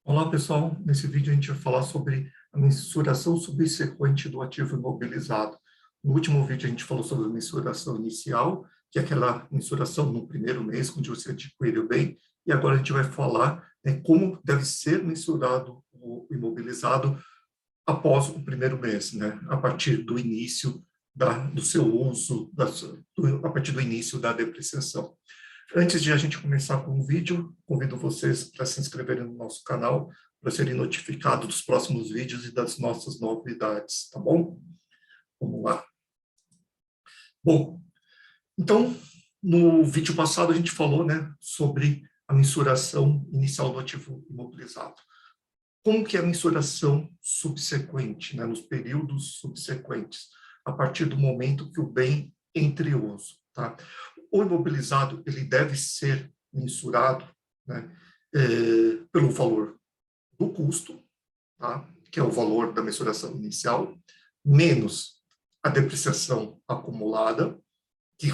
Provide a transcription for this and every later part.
Olá, pessoal. Nesse vídeo a gente vai falar sobre a mensuração subsequente do ativo imobilizado. No último vídeo a gente falou sobre a mensuração inicial, que é aquela mensuração no primeiro mês, onde você adquire o bem, e agora a gente vai falar como deve ser mensurado o imobilizado após o primeiro mês, né? A partir do início do seu uso, a partir do início da depreciação. Antes de a gente começar com o vídeo, convido vocês para se inscreverem no nosso canal, para serem notificados dos próximos vídeos e das nossas novidades, tá bom? Vamos lá. Bom, então, no vídeo passado a gente falou, né, sobre a mensuração inicial do ativo imobilizado. Como que é a mensuração subsequente, né, nos períodos subsequentes, a partir do momento que o bem entre em uso, tá? O imobilizado, ele deve ser mensurado, né, pelo valor do custo, tá, que é o valor da mensuração inicial, menos a depreciação acumulada, que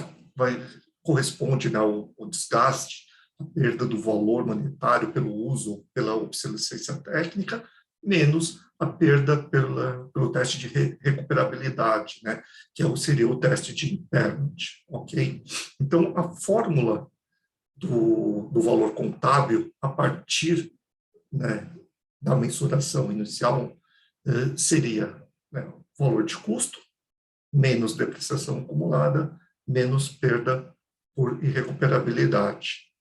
corresponde, né, ao desgaste, a perda do valor monetário pelo uso, pela obsolescência técnica, menos a perda pelo teste de recuperabilidade, né, que seria o teste de impairment, ok? Então, a fórmula do valor contábil, a partir, né, da mensuração inicial, seria, né, o valor de custo, menos depreciação acumulada, menos perda por irrecuperabilidade.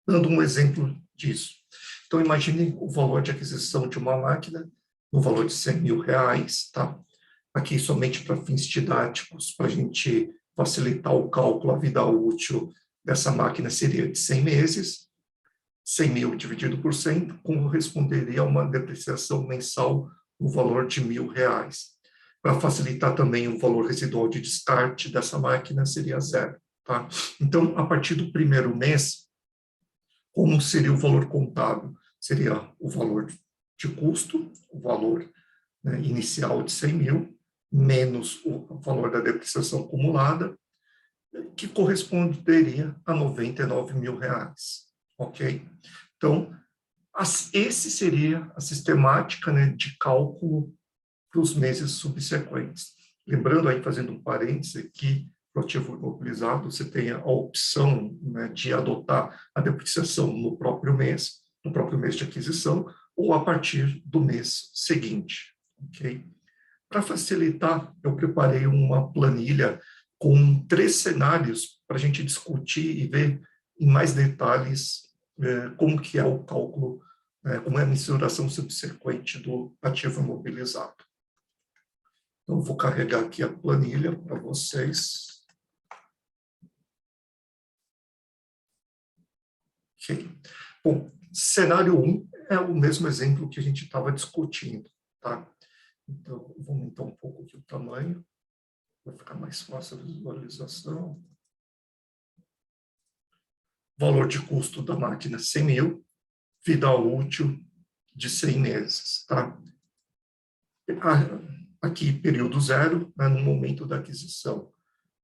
Dando um exemplo disso. Então, imagine o valor de aquisição de uma máquina no valor de R$100.000, tá? Aqui somente para fins didáticos, para a gente facilitar o cálculo, a vida útil dessa máquina seria de 100 meses. 100 mil dividido por 100 corresponderia a uma depreciação mensal no valor de R$1.000. Para facilitar também o valor residual de descarte dessa máquina seria zero, tá? Então, a partir do primeiro mês, como seria o valor contábil? Seria o valor de custo, o valor, né, inicial de 100 mil, menos o valor da depreciação acumulada, que corresponderia a R$99.000, ok? Então, esse seria a sistemática, né, de cálculo para os meses subsequentes. Lembrando aí, fazendo um parênteses aqui, para o ativo imobilizado, você tem a opção, né, de adotar a depreciação no próprio mês de aquisição, ou a partir do mês seguinte, ok? Para facilitar, eu preparei uma planilha com 3 cenários para a gente discutir e ver em mais detalhes como que é o cálculo, como é a mensuração subsequente do ativo imobilizado. Então, vou carregar aqui a planilha para vocês. Ok. Bom, cenário 1 é o mesmo exemplo que a gente estava discutindo, tá? Então, vou aumentar um pouco aqui o tamanho, vai ficar mais fácil a visualização. Valor de custo da máquina, 100 mil, vida útil de 100 meses, tá? Aqui, período zero, né, no momento da aquisição.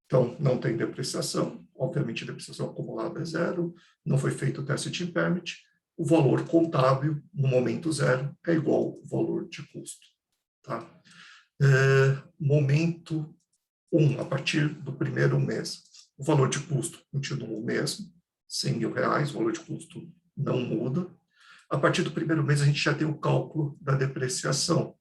Então, não tem depreciação, obviamente a depreciação acumulada é zero, não foi feito o teste de impairment, o valor contábil, no momento zero, é igual ao valor de custo. Tá? Momento 1, a partir do primeiro mês, o valor de custo continua o mesmo, R$100.000, o valor de custo não muda. A partir do primeiro mês, a gente já tem o cálculo da depreciação,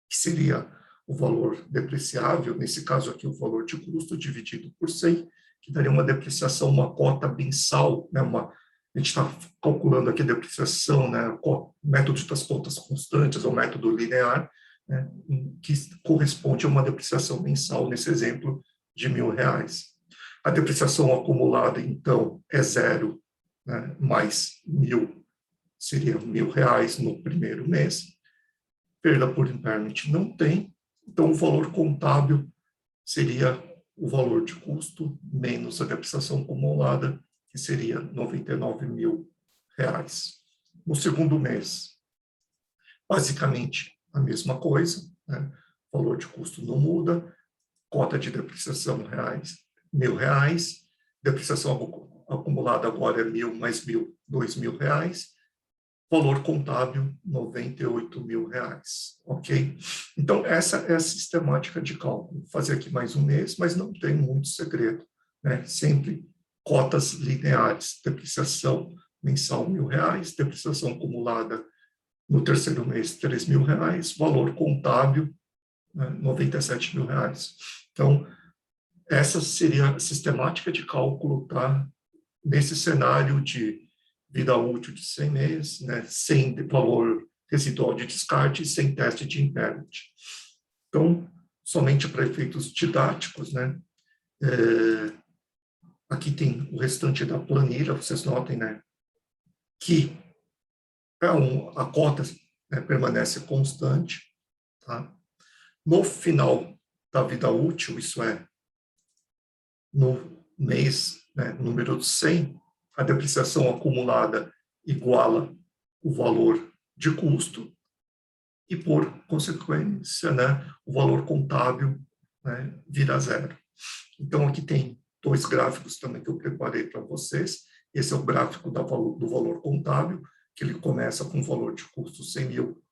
que seria o valor depreciável, nesse caso aqui o valor de custo dividido por 100, que daria uma depreciação, uma cota mensal, né, a gente está calculando aqui a depreciação, né, o método das contas constantes, ou método linear, né, que corresponde a uma depreciação mensal, nesse exemplo, de R$1.000. A depreciação acumulada, então, é zero, né, mais 1.000, seria R$1.000 no primeiro mês. Perda por impairment não tem, então o valor contábil seria o valor de custo menos a depreciação acumulada, que seria R$99.000. No segundo mês, basicamente a mesma coisa, né? O valor de custo não muda, cota de depreciação R$1.000, depreciação acumulada agora é 1.000 mais 1.000, R$2.000, valor contábil, R$ 98.000, ok? Então, essa é a sistemática de cálculo. Vou fazer aqui mais um mês, mas não tem muito segredo, né? Sempre cotas lineares, depreciação mensal R$ 1.000, depreciação acumulada no terceiro mês R$ 3.000, valor contábil, né, R$ 97.000. Então, essa seria a sistemática de cálculo, tá? Nesse cenário de vida útil de 100 meses, né, sem valor residual de descarte, sem teste de impairment. Então, somente para efeitos didáticos, né, aqui tem o restante da planilha, vocês notem, né, que a cota, né, permanece constante, tá? No final da vida útil, isso é, no mês, né, número 100, a depreciação acumulada iguala o valor de custo e, por consequência, né, o valor contábil, né, vira zero. Então, aqui tem dois gráficos também que eu preparei para vocês. Esse é o gráfico do valor contábil, que ele começa com o valor de custo 100 mil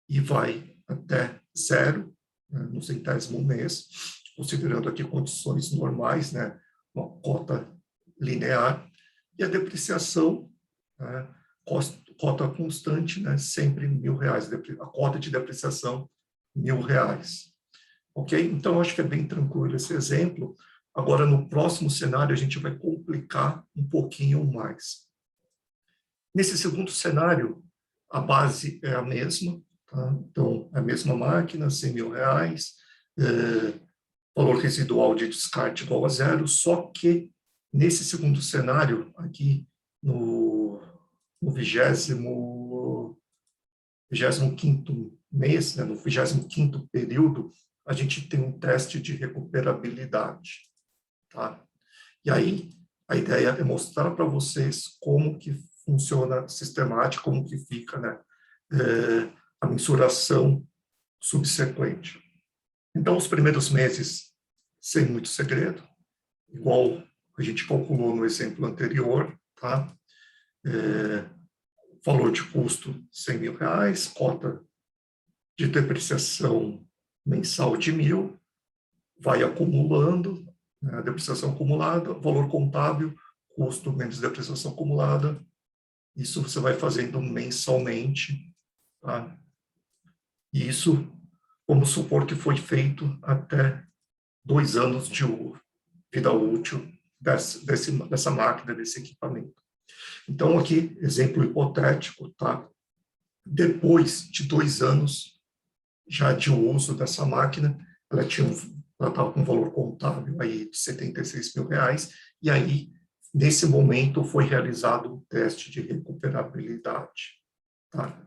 e vai até zero, né, no centésimo mês, considerando aqui condições normais, né, uma cota linear, e a depreciação, né, cota constante, né, sempre R$ 1.000, a cota de depreciação R$ 1.000. Ok? Então, acho que é bem tranquilo esse exemplo. Agora, no próximo cenário, a gente vai complicar um pouquinho mais. Nesse segundo cenário, a base é a mesma, tá? Então, é a mesma máquina, R$ 100.000, valor residual de descarte igual a zero, só que nesse segundo cenário, aqui no 25º mês, né, no 25º período, a gente tem um teste de recuperabilidade, tá? E aí, a ideia é mostrar para vocês como que funciona a sistemática, como que fica, né, a mensuração subsequente. Então, os primeiros meses, sem muito segredo, igual a gente calculou no exemplo anterior, tá? Valor de custo R$ 100.000, cota de depreciação mensal de 1.000, vai acumulando, né, a depreciação acumulada, valor contábil, custo menos depreciação acumulada, isso você vai fazendo mensalmente, tá? E isso, vamos supor que foi feito até 2 anos de vida útil dessa máquina, desse equipamento. Então, aqui, exemplo hipotético, tá? Depois de 2 anos já de uso dessa máquina, ela estava com um valor contábil aí de R$ 76.000, e aí, nesse momento, foi realizado o teste de recuperabilidade, tá?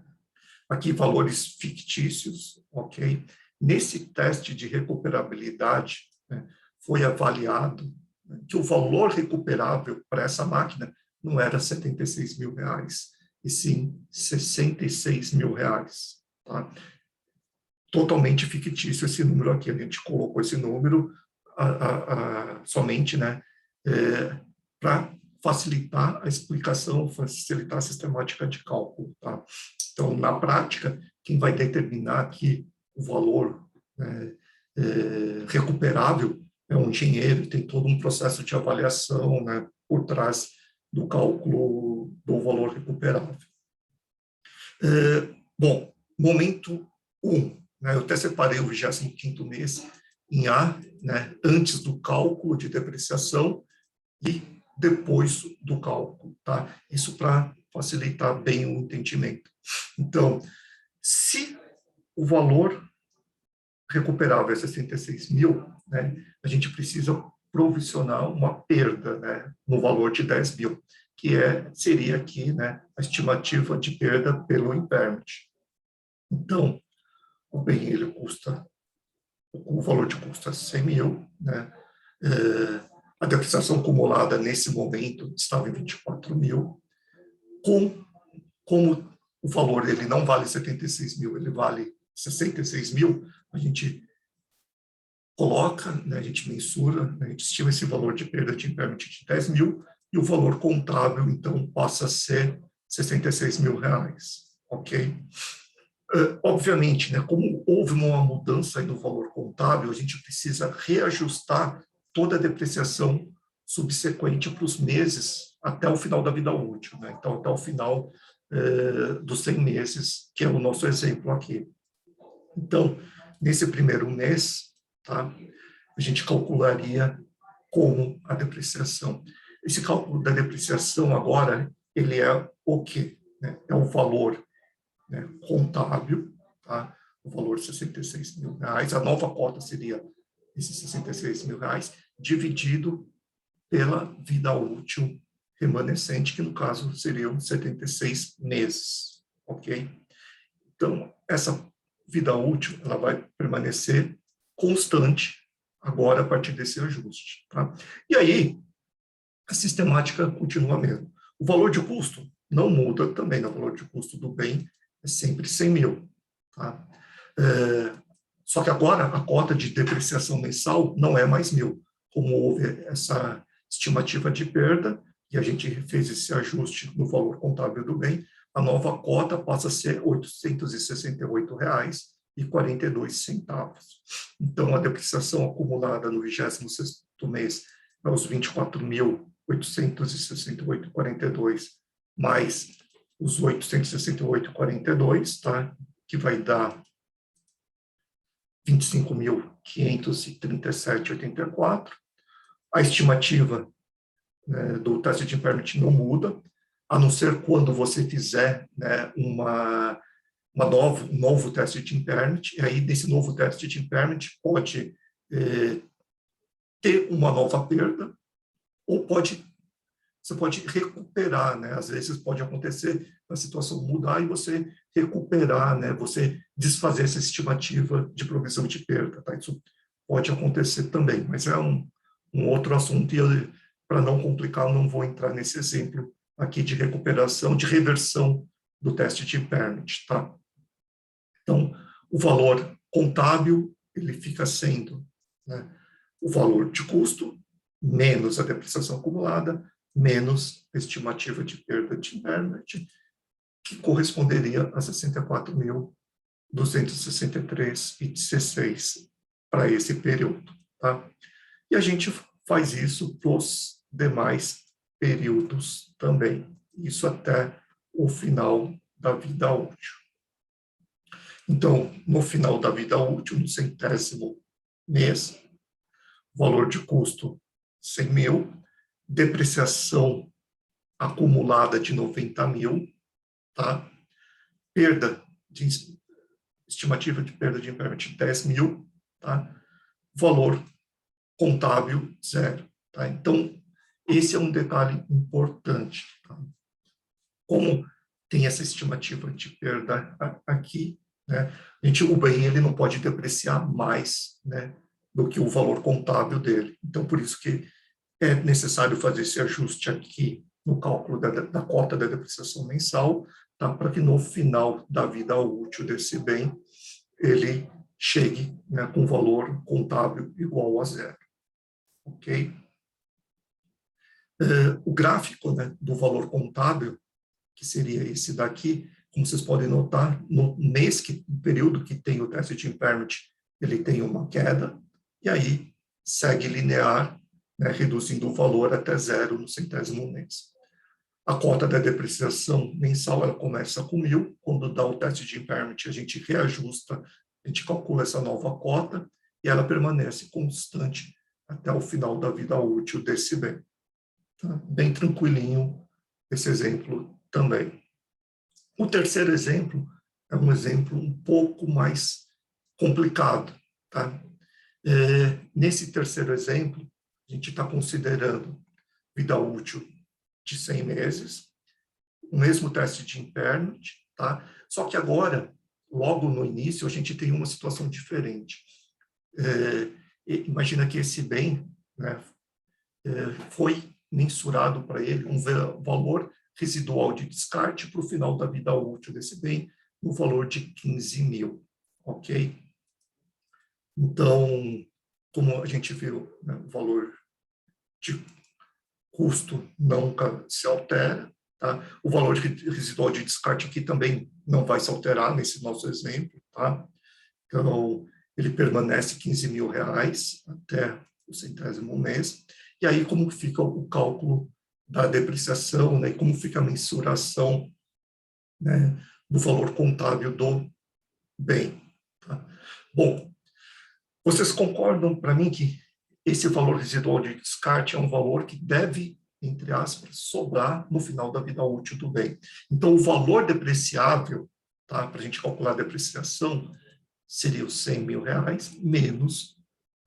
Aqui, valores fictícios, ok? Nesse teste de recuperabilidade, né, foi avaliado, né, que o valor recuperável para essa máquina não era R$ 76.000, e sim R$ 66.000, tá? Totalmente fictício esse número aqui, a gente colocou esse número somente, né, para facilitar a explicação, facilitar a sistemática de cálculo, tá? Então, na prática, quem vai determinar aqui o valor, né, recuperável é um engenheiro, tem todo um processo de avaliação, né, por trás do cálculo do valor recuperável. Bom, momento 1, né, eu até separei o 25º mês em A, né, antes do cálculo de depreciação e depois do cálculo, tá? Isso para facilitar bem o entendimento. Então, se o valor recuperável é 66.000, né, a gente precisa provisionar uma perda, né, no valor de 10.000, que seria aqui, né, a estimativa de perda pelo impairment. Então, o bem ele o valor de custo é 100.000, né, a depreciação acumulada nesse momento estava em 24.000, como o dele ele não vale 76.000, ele vale 66.000, a gente coloca, né, a gente mensura, né, a gente estima esse valor de perda de impairment de 10.000, e o valor contábil, então, passa a ser 66 mil reais, ok? Obviamente, né, como houve uma mudança aí no valor contábil, a gente precisa reajustar toda a depreciação subsequente para os meses até o final da vida útil, né? Então, até o final dos 100 meses, que é o nosso exemplo aqui. Então, nesse primeiro mês, tá, a gente calcularia como a depreciação. Esse cálculo da depreciação agora, ele é o quê? Né? É o valor, né, contábil, tá? O valor de 66 mil reais, a nova cota seria esses 66 mil reais, dividido pela vida útil remanescente, que no caso seriam 76 meses, ok? Então, essa vida útil, ela vai permanecer constante agora a partir desse ajuste, tá? E aí, a sistemática continua a mesma. O valor de custo não muda também, né? O valor de custo do bem é sempre 100 mil, tá? Só que agora a cota de depreciação mensal não é mais 1.000, como houve essa estimativa de perda, e a gente fez esse ajuste no valor contábil do bem, a nova cota passa a ser R$ 868,42. Então, a depreciação acumulada no 26º mês é os 24.868,42, mais os 868,42, tá? Que vai dar 25.537,84. A estimativa, né, do teste de impairment não muda, a não ser quando você fizer, né, um novo teste de impairment, e aí nesse novo teste de impairment pode ter uma nova perda, ou você pode recuperar, né? Às vezes pode acontecer a situação mudar e você recuperar, né? Você desfazer essa estimativa de provisão de perda, tá? Isso pode acontecer também, mas é um outro assunto e para não complicar, eu não vou entrar nesse exemplo aqui de recuperação, de reversão do teste de impairment, tá? Então, o valor contábil, ele fica sendo, né, o valor de custo menos a depreciação acumulada, menos a estimativa de perda de impairment, que corresponderia a 64.263,16 para esse período, tá? E a gente faz isso para os demais períodos também, isso até o final da vida útil. Então, no final da vida útil, no 100º mês, valor de custo 100 mil, depreciação acumulada de 90 mil, tá? Perda de estimativa de perda de impairment 10 mil, tá? Valor contábil 0, tá? Então, esse é um detalhe importante, tá? Como tem essa estimativa de perda aqui, né? O bem ele não pode depreciar mais, né, do que o valor contábil dele. Então, por isso que é necessário fazer esse ajuste aqui no cálculo da cota da depreciação mensal, tá? Para que no final da vida útil desse bem, ele chegue, né, com valor contábil igual a 0. Ok? O gráfico, né, do valor contábil, que seria esse daqui, como vocês podem notar, no período que tem o teste de impairment, ele tem uma queda, e aí segue linear, né, reduzindo o valor até 0 no 100º mês. A cota da depreciação mensal, ela começa com 1.000, quando dá o teste de impairment, a gente reajusta, a gente calcula essa nova cota, e ela permanece constante até o final da vida útil desse bem. Tá? Bem tranquilinho esse exemplo também. O terceiro exemplo é um exemplo um pouco mais complicado, tá? Nesse terceiro exemplo, a gente está considerando vida útil de 100 meses, o mesmo teste de impairment, tá? Só que agora, logo no início, a gente tem uma situação diferente. Imagina que esse bem, né, foi mensurado para ele um valor residual de descarte para o final da vida útil desse bem, no valor de 15 mil, ok? Então, como a gente viu, né, o valor de custo nunca se altera, tá? O valor residual de descarte aqui também não vai se alterar nesse nosso exemplo, tá? Então, ele permanece R$ 15.000 até o 100º mês. E aí, como fica o cálculo da depreciação, né? E como fica a mensuração, né, do valor contábil do bem, tá? Bom, vocês concordam para mim que esse valor residual de descarte é um valor que deve, entre aspas, sobrar no final da vida útil do bem? Então, o valor depreciável, tá, para a gente calcular a depreciação, seria os R$ 100.000 menos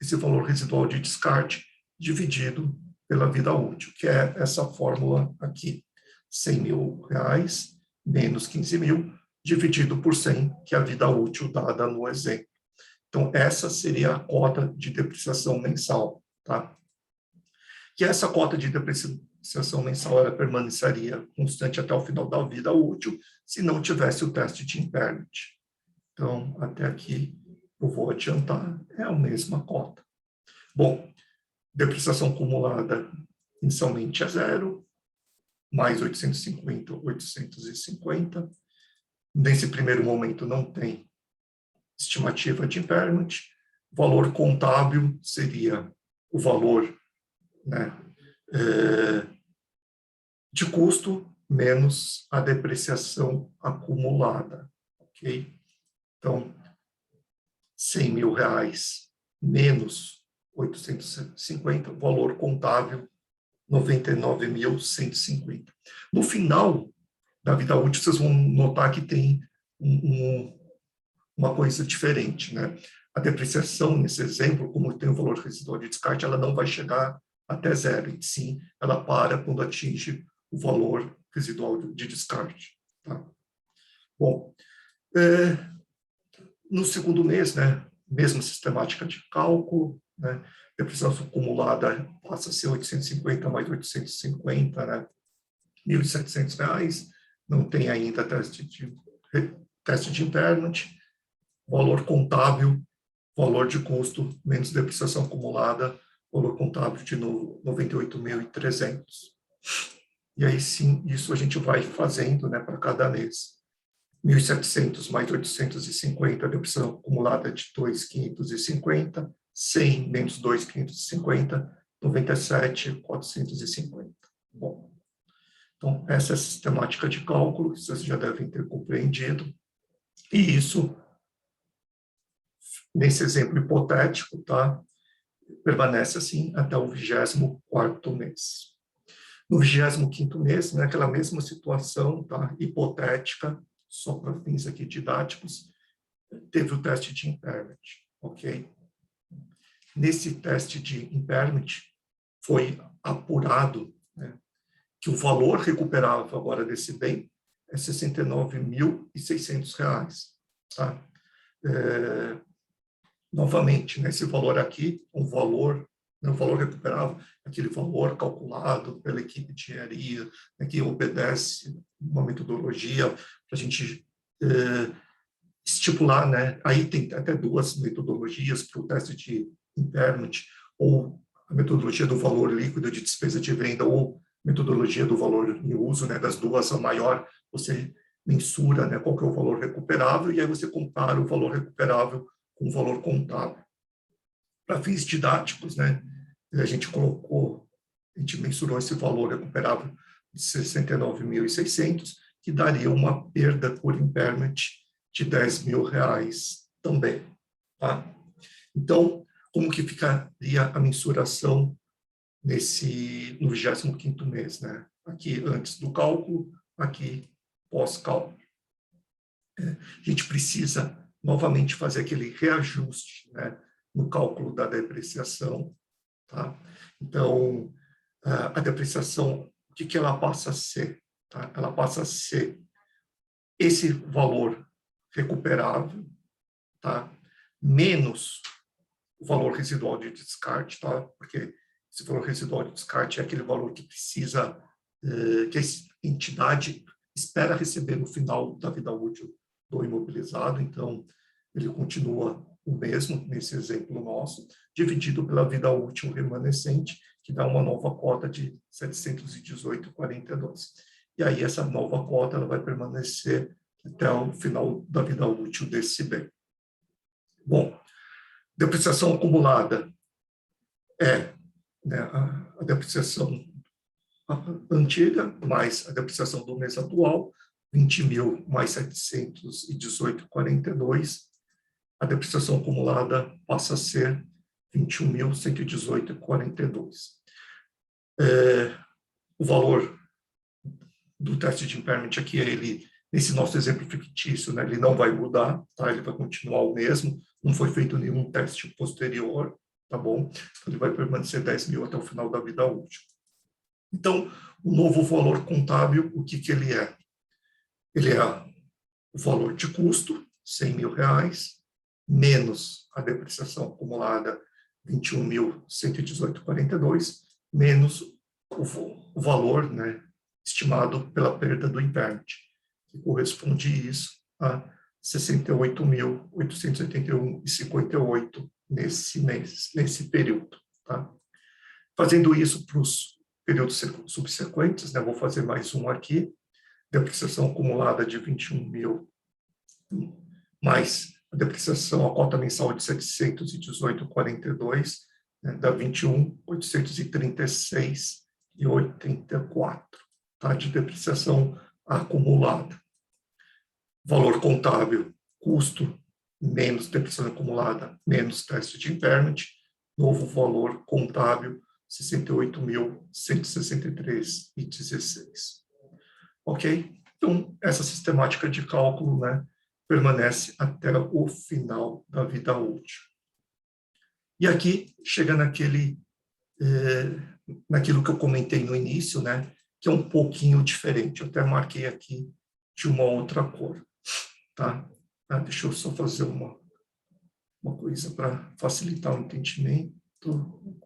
esse valor residual de descarte dividido pela vida útil, que é essa fórmula aqui, R$ 100.000 menos 15.000 dividido por 100, que é a vida útil dada no exemplo. Então, essa seria a cota de depreciação mensal, tá? Que essa cota de depreciação mensal ela permaneceria constante até o final da vida útil, se não tivesse o teste de impairment. Então, até aqui eu vou adiantar, é a mesma cota. Bom, depreciação acumulada inicialmente é 0, mais 850, 850. Nesse primeiro momento não tem estimativa de impairment. O valor contábil seria o valor, né, de custo menos a depreciação acumulada, ok? Então, R$ 100.000 menos 850, valor contábil 99.150. No final da vida útil, vocês vão notar que tem uma coisa diferente, né? A depreciação, nesse exemplo, como tem o valor residual de descarte, ela não vai chegar até 0, e sim, ela para quando atinge o valor residual de descarte, tá? Bom, no segundo mês, né, mesma sistemática de cálculo, né, depreciação acumulada passa a ser 850 mais 850, né, R$ 1.700, não tem ainda teste de impairment, valor contábil, valor de custo menos depreciação acumulada, valor contábil de novo 98.300. E aí sim, isso a gente vai fazendo, né, para cada mês. 1.700 mais 850, depreciação acumulada de 2.550, 100 menos 2.550, 97.450. Bom, então essa é a sistemática de cálculo, que vocês já devem ter compreendido. E isso, nesse exemplo hipotético, tá, permanece assim até o 24º mês. No 25º mês, naquela mesma situação, tá, hipotética, só para fins aqui didáticos, teve o teste de impairment, ok? Nesse teste de impairment, foi apurado, né, que o valor recuperável agora desse bem é R$ 69.600, tá? Novamente, né, esse valor aqui, o valor recuperável, aquele valor calculado pela equipe de engenharia, né, que obedece uma metodologia para a gente estipular, né, aí tem até duas metodologias para o teste de impairment, ou a metodologia do valor líquido de despesa de venda, ou metodologia do valor em uso, né, das duas, a maior, você mensura, né, qual que é o valor recuperável, e aí você compara o valor recuperável com o valor contábil. Para fins didáticos, né, a gente mensurou esse valor recuperável de 69.600, que daria uma perda por impairment de R$ 10.000 também, tá? Então, como que ficaria a mensuração no 25º mês, né? Aqui antes do cálculo, aqui pós-cálculo. A gente precisa novamente fazer aquele reajuste, né, no cálculo da depreciação, tá? Então, a depreciação, o que ela passa a ser? Tá? Ela passa a ser esse valor recuperável, tá, menos o valor residual de descarte, tá? Porque esse valor residual de descarte é aquele valor que precisa, que a entidade espera receber no final da vida útil do imobilizado, então ele continua o mesmo nesse exemplo nosso, dividido pela vida útil remanescente, que dá uma nova cota de 718,42. e aí essa nova cota ela vai permanecer até o final da vida útil desse bem. Bom, depreciação acumulada é, né, a depreciação antiga mais a depreciação do mês atual, 20.000 mais 718,42. A depreciação acumulada passa a ser 21.118,42. O valor do teste de impairment aqui, ele, nesse nosso exemplo fictício, né, ele não vai mudar, tá? Ele vai continuar o mesmo, não foi feito nenhum teste posterior, tá bom? Então, ele vai permanecer 10.000 até o final da vida útil. Então, o novo valor contábil, o que ele é? Ele é o valor de custo, R$100.000, menos a depreciação acumulada, 21.118,42, menos o valor, né, estimado pela perda do impairment, que corresponde isso a 68.881,58 nesse período. Tá? Fazendo isso para os períodos subsequentes, né, vou fazer mais um aqui, depreciação acumulada de 21.000, mais a depreciação, a cota mensal de 718,42, né, dá 21.836,84, tá, de depreciação acumulada. Valor contábil, custo, menos depreciação acumulada, menos teste de impairment, novo valor contábil, 68.163,16. Ok? Então, essa sistemática de cálculo, né, permanece até o final da vida útil. E aqui, chega naquilo que eu comentei no início, né, que é um pouquinho diferente. Eu até marquei aqui de uma outra cor. Tá? Deixa eu só fazer uma coisa para facilitar o entendimento.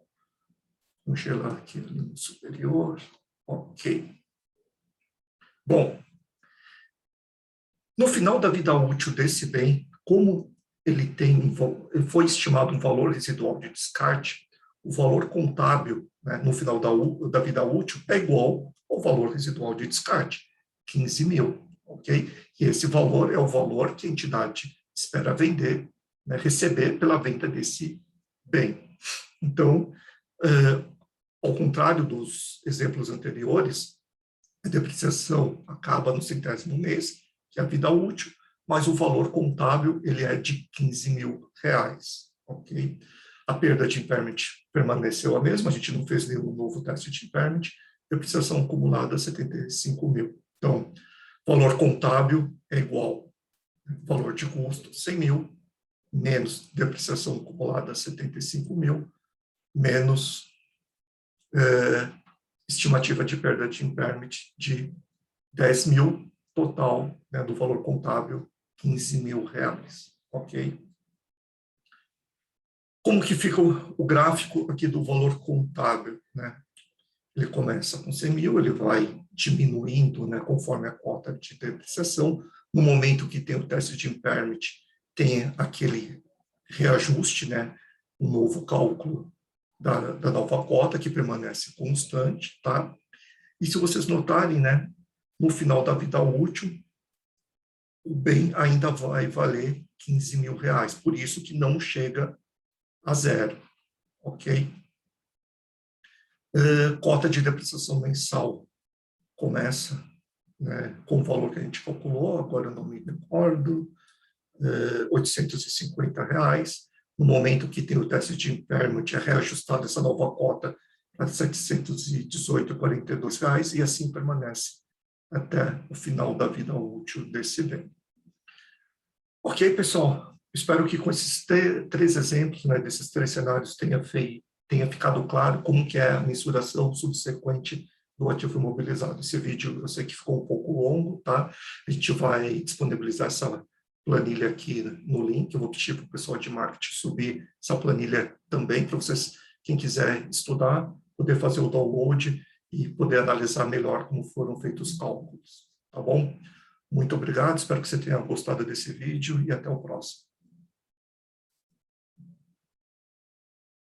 Congelar aqui a linha superior. Ok. Bom, no final da vida útil desse bem, como ele foi estimado um valor residual de descarte, o valor contábil, né, no final da vida útil é igual ao valor residual de descarte, 15.000, ok? E esse valor é o valor que a entidade espera vender, né, receber pela venda desse bem. Então, ao contrário dos exemplos anteriores, a depreciação acaba no 100º mês, que é a vida útil, mas o valor contábil ele é de R$15.000, ok? A perda de impairment permaneceu a mesma, a gente não fez nenhum novo teste de impairment, depreciação acumulada 75.000. Então, valor contábil é igual valor de custo 100.000, menos depreciação acumulada 75.000, menos estimativa de perda de impairment de 10.000, total, né, do valor contábil, R$15.000, ok? Como que fica o gráfico aqui do valor contábil, né? Ele começa com 100.000, ele vai diminuindo, né, conforme a cota de depreciação. No momento que tem o teste de impairment, tem aquele reajuste, né, um novo cálculo da nova cota, que permanece constante, tá? E se vocês notarem, né, no final da vida útil, o bem ainda vai valer R$15.000, por isso que não chega a zero, ok? Cota de depreciação mensal começa, né, com o valor que a gente calculou, agora eu não me recordo, R$850. No momento que tem o teste de impairment, é reajustada essa nova cota para R$718,42, e assim permanece até o final da vida útil desse bem. Ok, pessoal? Espero que com esses três exemplos, né, desses três cenários, tenha ficado claro como que é a mensuração subsequente do ativo imobilizado. Esse vídeo eu sei que ficou um pouco longo, tá? A gente vai disponibilizar essa planilha aqui no link. Eu vou pedir para o pessoal de marketing subir essa planilha também, para vocês, quem quiser estudar, poder fazer o download e poder analisar melhor como foram feitos os cálculos, tá bom? Muito obrigado, espero que você tenha gostado desse vídeo e até o próximo.